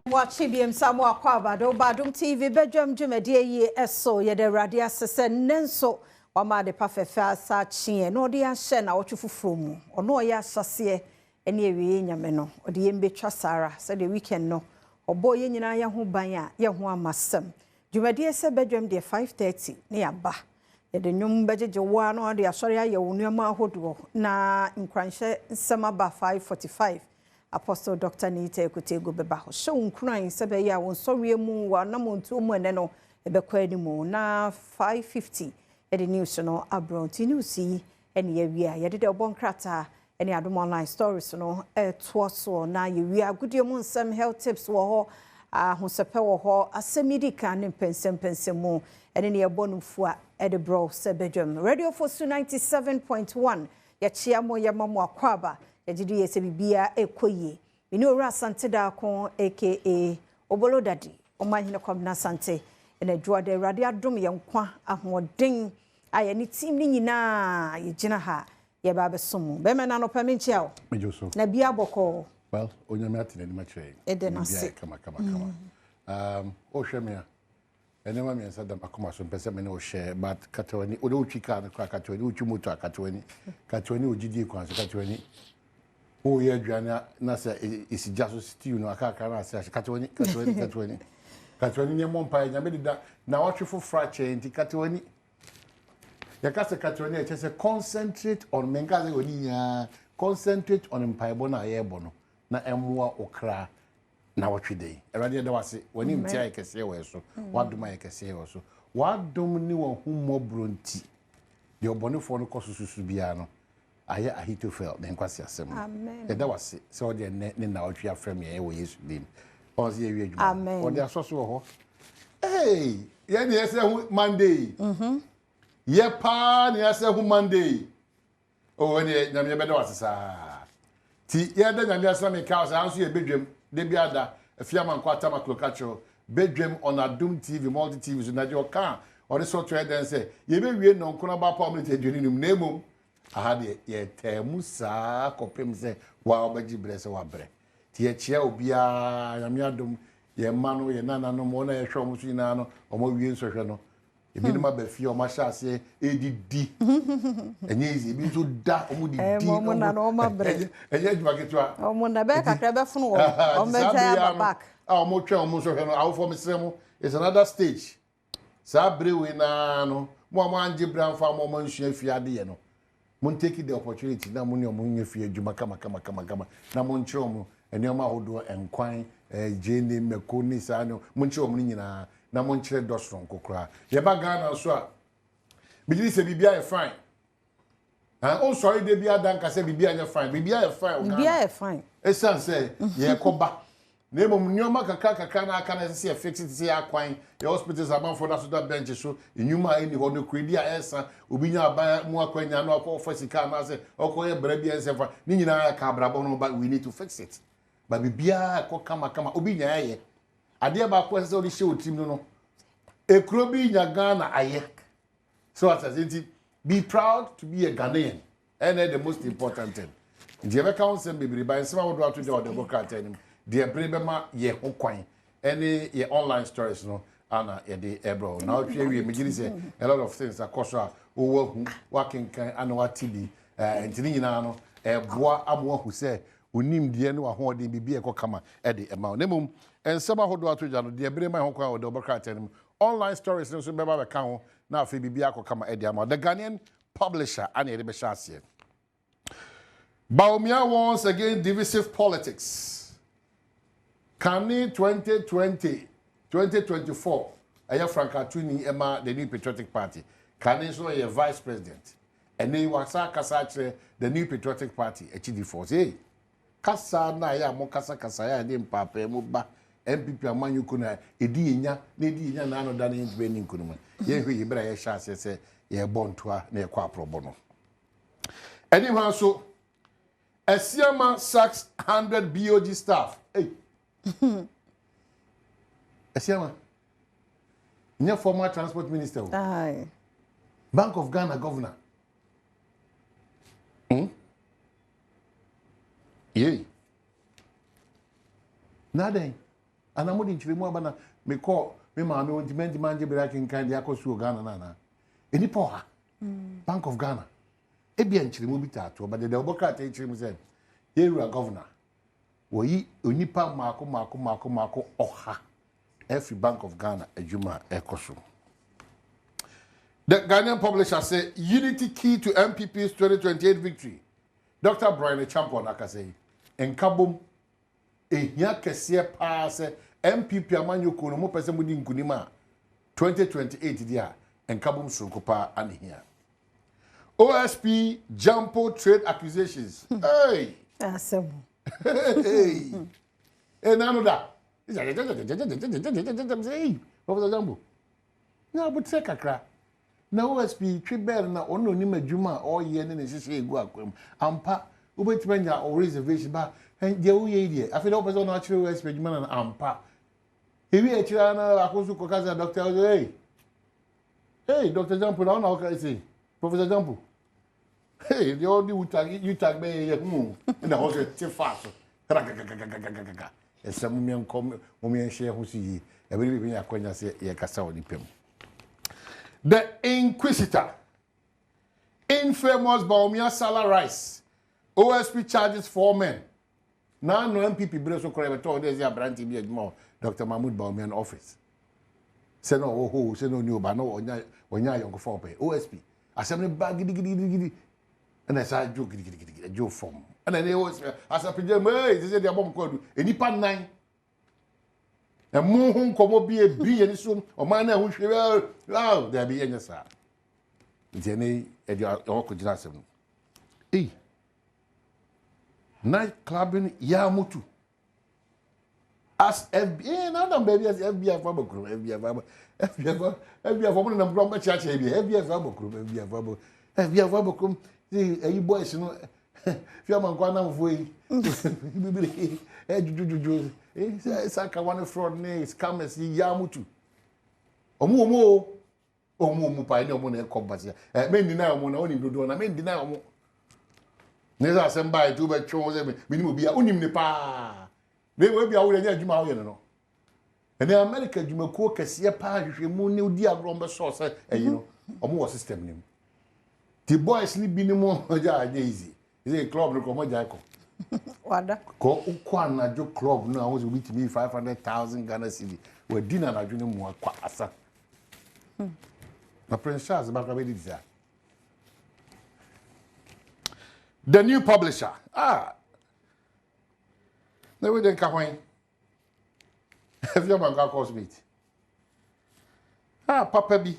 Watch BM Samuel Kwabado Badum TV bedroom dwumadie yi eso ye de rade asese nenso wama de pafefa sa chie no de ahye na wotwefufuro mu ono oye asase ene ewie nyame no ode yembetwa sara se the weekend no obo ye nyina ye ho ban a ye ho amasem dwumadie se bedroom de 5:30 ne yaba ye de nwum bejeje wa no de asori aye wonuama ahodo na nkranhye nsema 5:45 Apostle Dr. Nita Ekutego beba ho show nkran sebe ya won soriye mu wa na montu mu ene no ebekwa ni mu na 5:50 e the news no abronti news yi ene ya wi a ye de obonkrata ene Adom online stories no to so na ye wi agudie mu nsem health tips wo ho ahosepe wo ho asemidika ne pensem mu ene ne ebonumfu a e de bro sebedwam radio for 97.1 ya chia mo ya mamu akwaba Ejidi yese bibia ekoye mini ora sante da kon aka obolo dadi omahine kwamna sante ena dwo de rade adom ye nkwa ahoden aye ni team ni nyina ye gina ha ye ba besom be me na no pa menchia o mejoso na bia boko well onyame atene ni machwe ede na se kama o hwemia ene ma miensa da akoma so pese me ne o share but katwani o de utwika na katwani utwumoto katwani ogidi kwan so katwani o ye aduane na se isi jaso stew no aka na se katwani ne mo mpa nya me dida na watwefo fracture nti katwani ya kase katwani e chese concentrate on mengaze oninya concentrate on mpaibo na yebo no na emwa okra na watwede erade de wase woni mtia ekese we so wadoma ekese we so wadom ni wo hummo bronti de obonefo no kosususu bia no aye ahitofel den kwasi asem amen da wase se o de ne na otwe afrem ye wo yesu dim onse ye wi adwuma o de asoso ho hey ye ne se hu monday ye pa ne se hu monday o ne nyame be da wase sa ti ye da nyame asem me ka so anso ye bedwem de biada afiama nkwata maklokacho bedwem on Adom TV multi TV so na je o kan o de software den se ye be wie no nkona ba pa omete adwini nim na emom ahade ye temu saa kopem se wa obaji bre se wa bre ti ye chia obia nyame Adom ye ma no ye nana no mo na ye hwe mo so nyina no o mo wie nso hwe no ebi no ma ba fie o ma sha ase edidi enye izi ebi so da o mo di mo na no ma bre enye djuma ketwa o mo na be kakra be funu o me ja back o mo twa o mo so hwe no awo for me sremo is another stage sa bre we na no mo ma anje bra mfa mo ma nsua fie ade ye no mon take the opportunity na mon yomo nyefie adwuma kama na mon kire omo enioma hodo enkwan jene meko ni sa no mon kire omo nyina na mon kire dosron kokora ye ba Ghana so a bigiri se bibia e fine on sorry de bia dan ka se bibia nya fine bibia e fine bibia e fine esan se ye koba na emom nyoma kakra na aka na se fix it se akwan the hospitals aban for that so that bench so enyuma eni ho no kredi a esa obi nya aban mu akwanya no akọ ofasika na se okoye bra bia ensefa ni nyina ka brabo no but we need to fix it but bibia ko kama obi nya ye ade ba ko se odi she otim no ekro bi nya Ghana aye so as it be proud to be a Ghanaian and the most important thing the ever council be by some would want to do the democrat enim the brebema ye ho kwan any ye online stories no ana ye de ebro now we me say a lot of things akoso owo hu working kan ana watibi entini nyina no boa amo hu say onim de ne wa ho de bibi e kokama e de ema nemum ensema hodo atoja no de brema ho kwan o de democrat enim online stories no so beba be kan ho na afi bibi akokama e de ama the Ghanaian publisher ana ye de be shase Baumia once again divisive politics. Kani 2024. Aya Franka Tuni Emma the New Patriotic Party. Kani so a vice president. And then wasa kasa the New Patriotic Party HD4. Hey, kasa na ya mo kasa ya de mpapa mu ba MPP amanyu kuna edi nya na no da na ntbe nkunu. Ye hwe yibra ye sha se ye bontoa na ye kwa probo no. Anyhow so Esiama sacks 100 BOG staff. Hey. Esiama. Nye former transport minister. Aye. Bank of Ghana governor. Yay. Nothing. ana mo di nchirimu abana me call me ma me demand manje be like kan dia kosu Ghana na eni po ha Bank of Ghana e bia nchirimu bi tato but the oboka ta nchirimu said you are governor wo yi onipa mako oha every Bank of Ghana adwuma ekoso. The Ghanaian publisher say unity key to MPP's 2028 victory. Dr. Brian Champion akase enkabom ehia kese pa se MPP amanyoko no mo pese mudi nkunima 2028 dia enkabom sunkopa anehia. OSP Jampo trade accusations. Hey. Asem. Hey. Nano da. Professor Jambo. Na but se kakra. Na OSP tribel na ono ni madwuma o ye ne hihye egu akwam. Ampa obetimanya o reservation ba je wo ye die. Afi do person na chire OSP adwuma na ampa. Ewi e chira na akosu kokaza doctor hey. Hey Dr. Jampo na o ka say. Professor Jampo. Hey, the only you tag me na ho se ti fast. E some men come moment share who see e be be akwanya se ye kasa oni pem. The Inquisitor, infamous Baumia Sala Rice, OSP charges 4 men. Now no MPP Breso Corretor, there's a branch in the Dr. Mahmoud Baumian office. Say no, oh, say no new, but no, when you're young for pay. OSP, assembly bag, giddy, and I said, Joe form. And then they always, as a pajama, they said the bomb called any pan 9. And more home come be a bee and soon, or man who should well, there be any sir. Jenny, and your awkward Jason. Eh, night clubbing Yamutu. As FBI, now baby, as FBI Fabo Group, FBI Fabo, and Bromma Church, FBI Fabo Group, FBI Fabo Group, the boys, you know. Fiaman kwana mvoi bibili juju saka one fraud ne scammers ya mutu omu pa ni omu na ekobasia me ndi na omu na oni dodo na me ndi na omu ne za semba e tu be twon se me ni obi a onim ne pa we bia wo nya adwuma wo ye no ene America adwuma ko kase pa hwehwemu ne odi agro mbe so se no omu wo system nim the boys ni bi ni mo ja easy. Is a club no come Jaco. Wada. Ko ukwana jo club no was with me 500,000 Ghana cedi. We dinner na juni mu akwa asa. Na Prince Charles ba ka be dis. The new publisher. Na we den ka hwan. Have you man ka course meet. Papa bi.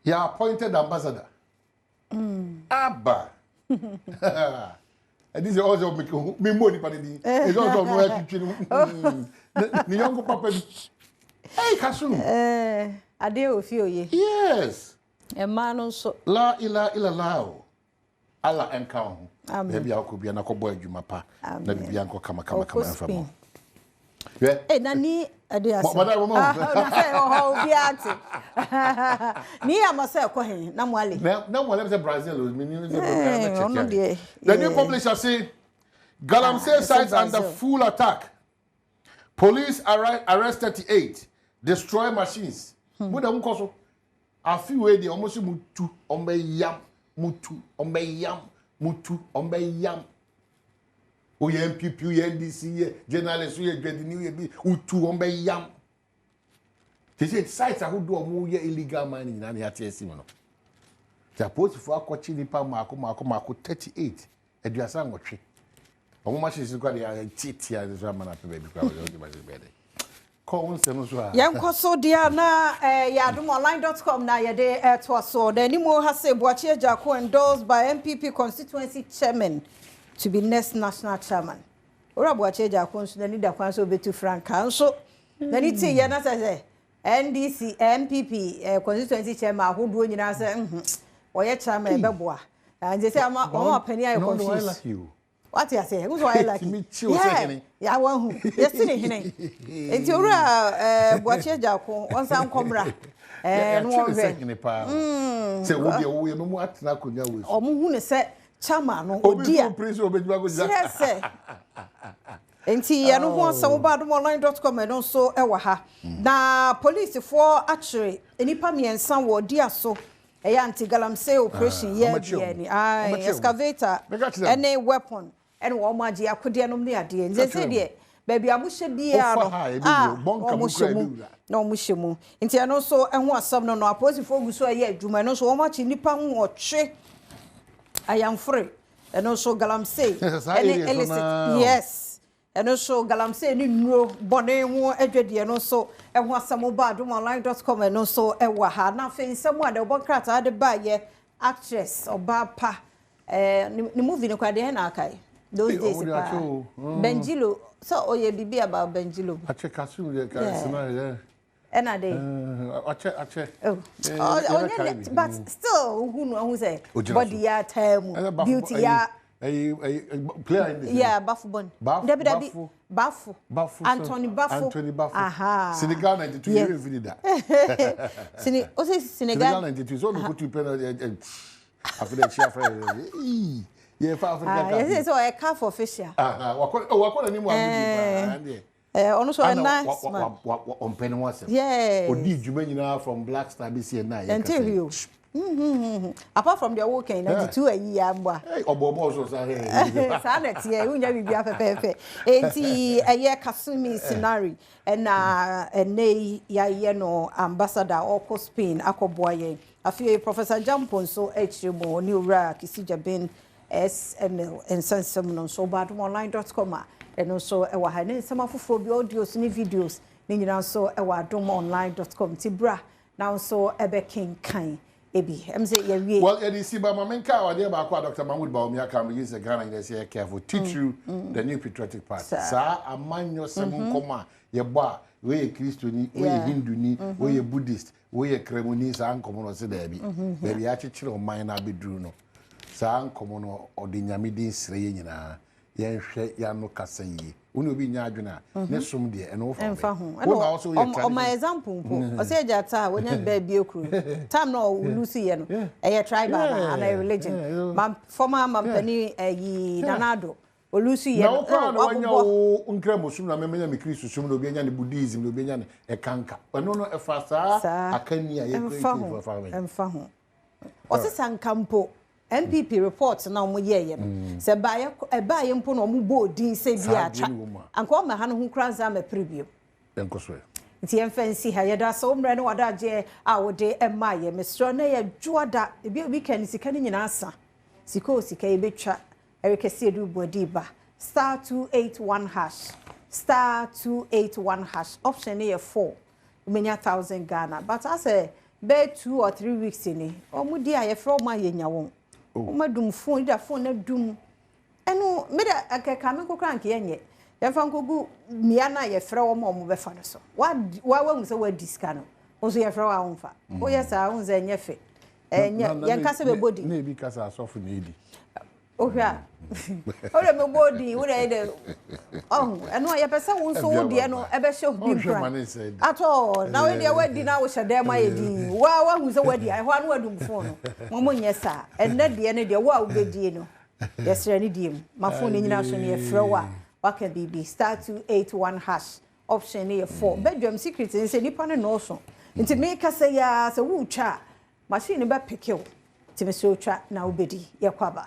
Ya appointed ambassador. Abba. And this is also me money for the it's also no kitchen. Ni young papa. Hey, Kasun. Ade ofio ye. Yes. E man so la ila illallah. Allah enka ho. Baby akobia na kobo adwuma pa. Na bibia nko kama famo. Eh nani ade ase. Madam mo. Na say ho biati. Ni amase ko hen na mwale. Na mwale say Brazil me ni the new publisher say Galamsey sites under full attack. Police arrest 38, destroy machines. Muda mkoso. Afi we dey almost mutu ombe yam. O ye MPP, o ye NDC, ye journalist, o ye Dredini, ye bi utu ombe yam. They say sites are who do omo ye illegal mining na ya TSC no. They are supposed to akwachi nipa mako 38. Eduasa nwotwe. Omo machines kwa dey titi ya so man ape baby kwa we be bede. Call one sem so a. Yanko so dia na yadomonline.com na ye de to so. The animo ha say Boachi Ejako endorsed by MPP constituency chairman to be next national chairman. Ora Boachi Ejako nso na leader kwan so betu franka nso. Na ni ti ye na say NDC MPP constituency chairman ahodo nyina say oye chairman beboa. And they say ama opani ayo confused. What you say? Who's why like me? Yeah, one who. Yes, hine. Enti ora Boachi Ejako once am komra. No one say we no mu atena konya we. Omo hu ne say chairman no odia. Prince obedwa go ja. Yes. Enti ya no ho asɛm ba adomonline.com no so ɛwɔ ha. Na police for actually enipa miensa wo dia so anti Galamsey operation ye ni excavator any weapon and wo ma agi akode no ne ade nze de baby amuhye bia no mo hyemu nti ya no so ɛho asɛm no apolice for gu so ye adwuma no so wo ma chi nipa ho otwe ayamfre and so Galamsey yes and also Galamsey ni nuro bone ho adwade no so eho asamo ba adomonline.com and also ewa ha na fe nsamo ade obokrata de ba ye actress oba pa ni movie no kwa de na akai those days Benjilo so oye bibi about Benjilo achekasu de ka ena dey but still who say body ya time beauty ya player in this Bafu Anthony Bafu aha Senegal 92 you even that Senegal 92 so no put you pen after that share friend yeah for Africa yes so a car for official wakọ ni mu amudi ono so nice on pen was yeah odi djuma nyina from Black Star BC na ya apart from the working 92 a year mba obobo so say sanet ye unya bibia pepepe enti eye kasumi scenario na enei ya ye no ambassador oko Spain akoboaye afie Professor Jampon so hremo ni ura kisijabin SML ensensem no so adomonline.com and also e wa ha ne nsema foforo bi audios ni videos ni nyina so e wa adomonline.com tibra now so ebe kinkan ebi emse ye wie well edc ba mamenka wa de ba kwa Dr. Mahmoud Baumia come use the Ghana you say careful teach you the new patriotic part sa amanyo seven koma ye ba we Christiani we Hinduni we Buddhist we Kremoni sa ankomo no se da bi baby a chichire o man na bedru no sa ankomo no odinyame din sire ye nyina ye hwe ya no kasa yi uni obi nya adwena ne som de eno fa o my example o say jata wonya ba bi ekuru time no lucy ye no e tribal and a religion mam former mampani yi nanado o lucy ye no wonya o nkra mosum na memenya me Kristo sum no obi nya ne Buddhism no obi nya ne ekanka eno no e fa sa akani aye ko fa ho o se sankampo MPP reports na omo ye se baaye mpo na omo bodin se bia atwa anko ma ha no hu kranza ma preview enkoso nti emfancy ha yeda so mre ne wada je a wode ema ye mesro na ye juada ebi obi kan sika ni nyina asa sika e betwa erekese edu bodi ba *281# *281# option ne ye 4 umenya 1000 Ghana but I say be 2 or 3 weeks ni omo di aye from ma ye nya won umadum phone da phone na dum eno me da akeka me kokra nke yenye yemfa nkogu mia na ye frɛ wo ma omo be fa no so wa hu se wa diska no oso ye frɛ wa honfa o yesa hu ze nye fe yen kase be body na ebi kasa asofu na edi ohwa o le me body wo le de eno ye pese wo so wo de no ebe hye obi kra ato na we de wadi na wo hye dem ayedi wa hu se wadi ai ho anu adum phone no mo nye sa enne de ne de wo a wo bedie no yesre ni diem ma phone nyina so ne ye frɛ wa waka bibi *281# option ne ye 4 bedroom secret nse nipa ne no so nti me kase ya se wo twa machine be pick you nti me so twa na wo bedi ye kwaba